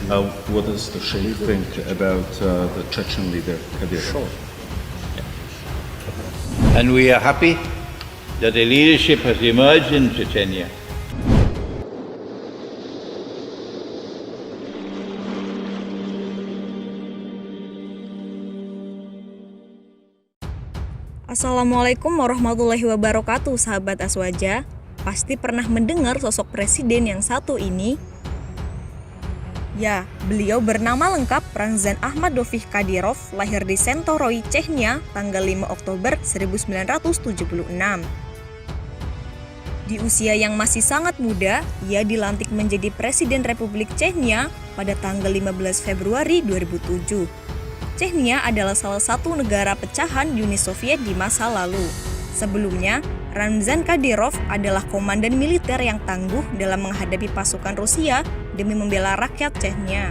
What does the Sheikh think about the Chechen leader, Kadyrov? Sure. And we are happy that a leadership has emerged in Chechnya. Assalamualaikum warahmatullahi wabarakatuh, sahabat Aswaja. Pasti pernah mendengar sosok presiden yang satu ini. Ya, beliau bernama lengkap Ramzan Ahmadovich Kadyrov, lahir di Sentoroi, Chechnya, tanggal 5 Oktober 1976. Di usia yang masih sangat muda, ia dilantik menjadi Presiden Republik Chechnya pada tanggal 15 Februari 2007. Chechnya adalah salah satu negara pecahan Uni Soviet di masa lalu. Sebelumnya, Ramzan Kadyrov adalah komandan militer yang tangguh dalam menghadapi pasukan Rusia demi membela rakyat Chechnya.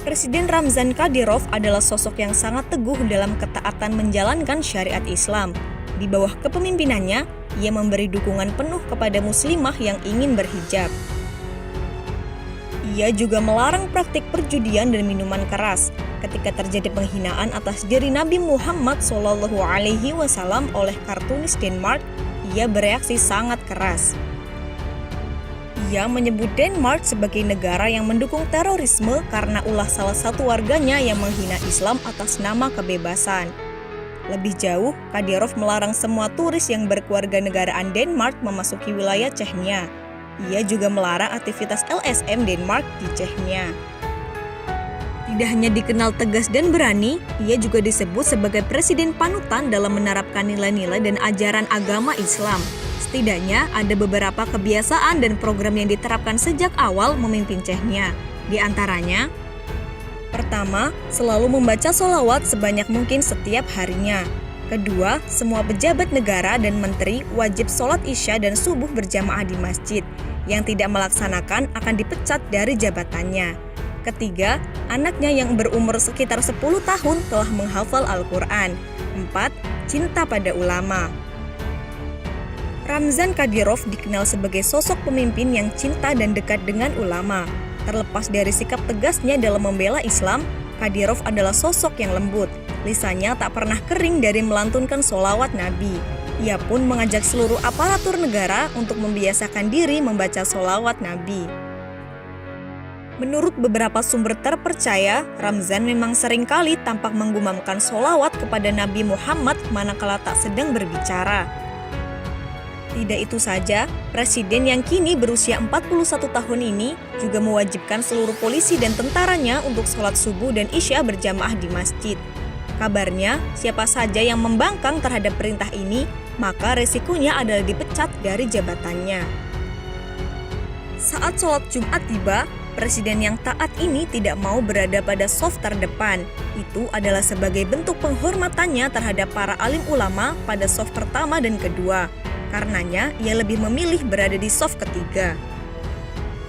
Presiden Ramzan Kadyrov adalah sosok yang sangat teguh dalam ketaatan menjalankan syariat Islam. Di bawah kepemimpinannya, ia memberi dukungan penuh kepada muslimah yang ingin berhijab. Ia juga melarang praktik perjudian dan minuman keras. Ketika terjadi penghinaan atas diri Nabi Muhammad SAW oleh kartunis Denmark, ia bereaksi sangat keras. Ia menyebut Denmark sebagai negara yang mendukung terorisme karena ulah salah satu warganya yang menghina Islam atas nama kebebasan. Lebih jauh, Kadyrov melarang semua turis yang berkewarganegaraan Denmark memasuki wilayah Chechnya. Ia juga melarang aktivitas LSM Denmark di Chechnya. Tidak hanya dikenal tegas dan berani, ia juga disebut sebagai presiden panutan dalam menerapkan nilai-nilai dan ajaran agama Islam. Setidaknya ada beberapa kebiasaan dan program yang diterapkan sejak awal memimpin Chechnya. Di antaranya, pertama, selalu membaca sholawat sebanyak mungkin setiap harinya. Kedua, semua pejabat negara dan menteri wajib sholat isya dan subuh berjamaah di masjid. Yang tidak melaksanakan akan dipecat dari jabatannya. Ketiga, anaknya yang berumur sekitar 10 tahun telah menghafal Al-Quran. 4. Cinta pada ulama. Ramzan Kadyrov dikenal sebagai sosok pemimpin yang cinta dan dekat dengan ulama. Terlepas dari sikap tegasnya dalam membela Islam, Kadyrov adalah sosok yang lembut. Lisannya tak pernah kering dari melantunkan sholawat Nabi. Ia pun mengajak seluruh aparatur negara untuk membiasakan diri membaca sholawat Nabi. Menurut beberapa sumber terpercaya, Ramzan memang seringkali tampak menggumamkan sholawat kepada Nabi Muhammad manakala tak sedang berbicara. Tidak itu saja, presiden yang kini berusia 41 tahun ini juga mewajibkan seluruh polisi dan tentaranya untuk sholat subuh dan isya berjamaah di masjid. Kabarnya, siapa saja yang membangkang terhadap perintah ini, maka resikonya adalah dipecat dari jabatannya. Saat sholat Jumat tiba, presiden yang taat ini tidak mau berada pada shaf terdepan. Itu adalah sebagai bentuk penghormatannya terhadap para alim ulama pada shaf pertama dan kedua. Karenanya, ia lebih memilih berada di shaf ketiga.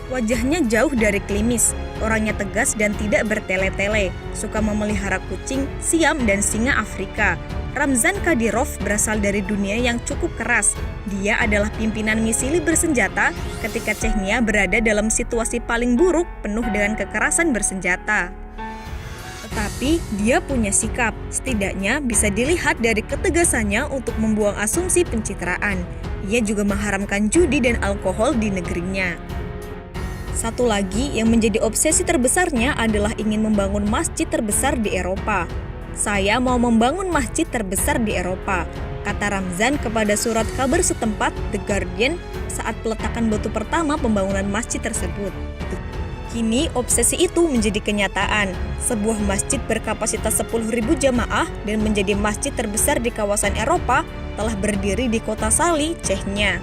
Wajahnya jauh dari klimis, orangnya tegas dan tidak bertele-tele, suka memelihara kucing, siam, dan singa Afrika. Ramzan Kadyrov berasal dari dunia yang cukup keras. Dia adalah pimpinan misili bersenjata ketika Chechnya berada dalam situasi paling buruk penuh dengan kekerasan bersenjata. Tetapi dia punya sikap, setidaknya bisa dilihat dari ketegasannya untuk membuang asumsi pencitraan. Ia juga mengharamkan judi dan alkohol di negerinya. Satu lagi yang menjadi obsesi terbesarnya adalah ingin membangun masjid terbesar di Eropa. Saya mau membangun masjid terbesar di Eropa, kata Ramzan kepada surat kabar setempat The Guardian saat peletakan batu pertama pembangunan masjid tersebut. Kini obsesi itu menjadi kenyataan. Sebuah masjid berkapasitas 10.000 jamaah dan menjadi masjid terbesar di kawasan Eropa telah berdiri di kota Sali, Chechnya.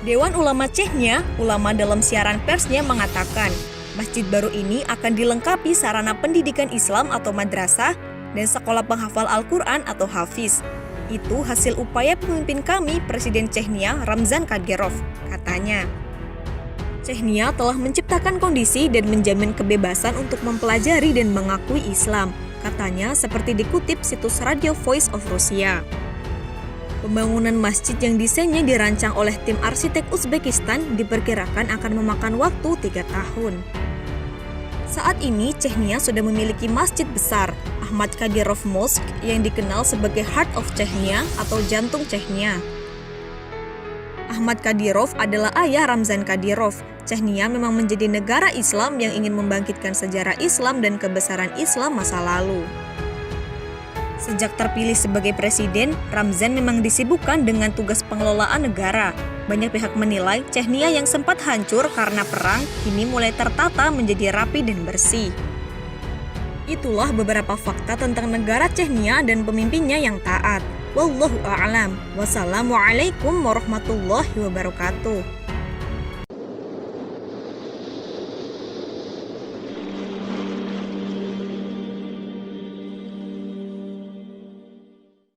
Dewan Ulama Chechnya, ulama dalam siaran persnya mengatakan, masjid baru ini akan dilengkapi sarana pendidikan Islam atau madrasah dan sekolah penghafal Al-Quran atau hafiz. Itu hasil upaya pemimpin kami, Presiden Chechnya Ramzan Kadyrov, katanya. Chechnya telah menciptakan kondisi dan menjamin kebebasan untuk mempelajari dan mengakui Islam, katanya seperti dikutip situs Radio Voice of Russia. Pembangunan masjid yang desainnya dirancang oleh tim arsitek Uzbekistan diperkirakan akan memakan waktu 3 tahun. Saat ini, Chechnya sudah memiliki masjid besar, Ahmad Kadyrov Mosque, yang dikenal sebagai Heart of Chechnya atau jantung Chechnya. Ahmad Kadyrov adalah ayah Ramzan Kadyrov. Chechnya memang menjadi negara Islam yang ingin membangkitkan sejarah Islam dan kebesaran Islam masa lalu. Sejak terpilih sebagai presiden, Ramzan memang disibukkan dengan tugas pengelolaan negara. Banyak pihak menilai Chechnya yang sempat hancur karena perang kini mulai tertata menjadi rapi dan bersih. Itulah beberapa fakta tentang negara Chechnya dan pemimpinnya yang taat. Wallahu a'lam. Wassalamualaikum warahmatullahi wabarakatuh.